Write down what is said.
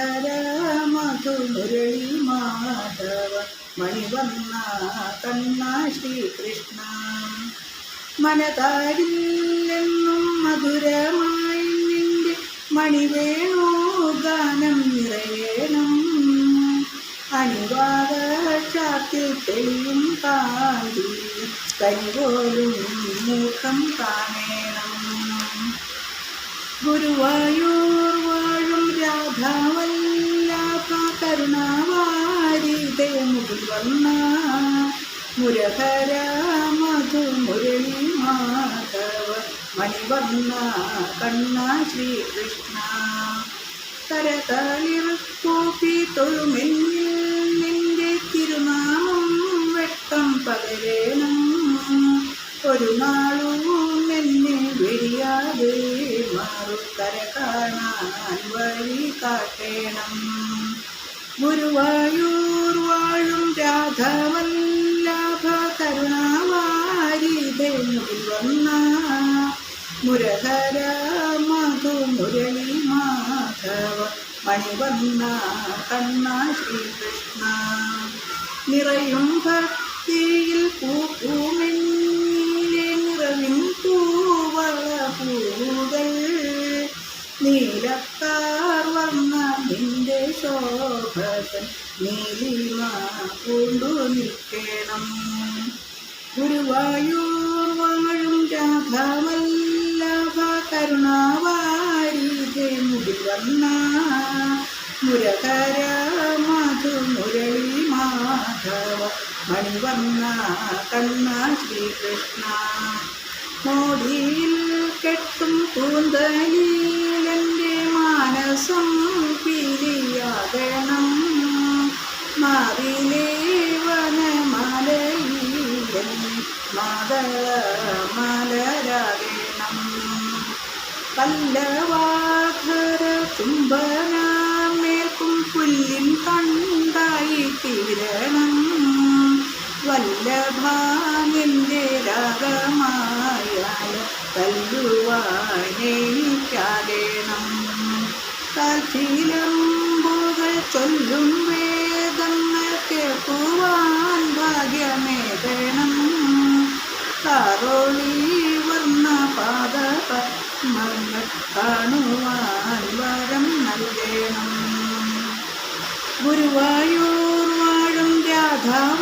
മുരഹര മധുമുരളി മാധവ മണിവന്ന കണ്ണ ശ്രീകൃഷ്ണ. മനതാരില്ലെന്നും മധുരമായി നിന്റെ മണിവേണോ ഗാനം നിറയണം. അണിവാക ചാത്തിൽ തെളിയും കാന്തി കനിപോലും മുഖം കാണേണം. ഗുരുവായൂർ വാഴും രാധാവല്ലഭ കരുണാവാരിതേ മുകിൽ വന്ന മുരഹര മധുമുരളി മാധവ മണിവന്ന കണ്ണ ശ്രീകൃഷ്ണ. കരതളിർ കൂപ്പി തൊഴുമെന്നിൽ നിന്റെ തിരുനാമം വെട്ടം പകരേണം. ഒരു നാളും എന്നെ വെടിയാതെ മാറുകര കാണാൻ വഴി കാട്ടേണം. ഗുരുവായൂർ വാഴും രാധാവല്ലഭ കരുണാവാരിതേ മുകിൽ വന്ന മുരഹര മധുമുരളി മാധവ മണിവന്ന കണ്ണ ശ്രീകൃഷ്ണ. നിറയും ഭക്തിയിൽ പൂപ്പൂമെന്നിലെ നിറവിൻ പൂവള പൂകൾ നീലക്കാർ വന്ന നിന്റെ ശോഭൻ നീലിമ കൊണ്ടു നിൽക്കണം. ഗുരുവായൂർ വാഴും രാധാവല്ലഭ കരുണാവാരിതേ മുകിൽ വന്ന മുരഹര മധുമുരളി മാധവ മണിവന്ന കണ്ണ ശ്രീകൃഷ്ണ. മോടിയിൽ കെട്ടും കൂന്തലിലെൻ്റെ മാനസം പീലിയാകണം. മാറിലേ വനമാലയിലെ മാതള മലരാകണം. പല്ലവാധര ചുംബനമേൽക്കും പുല്ലിൻ കണ്ടായി തീരണം. വല്ലഭാനിൻ്റെ രാഗമായാൽ തല്ലുവാനെനിക്കാകേണം. കാൽച്ചിലമ്പുകൾ ചൊല്ലും വേദങ്ങൾ കേൾക്കുവാൻ ഭാഗ്യമേകണം. കാറോളി വർണ്ണ പാദപത്മങ്ങൾ കാണുവാൻ വരം നൽകണം. ഗുരുവായൂർ വാഴും രാധാവ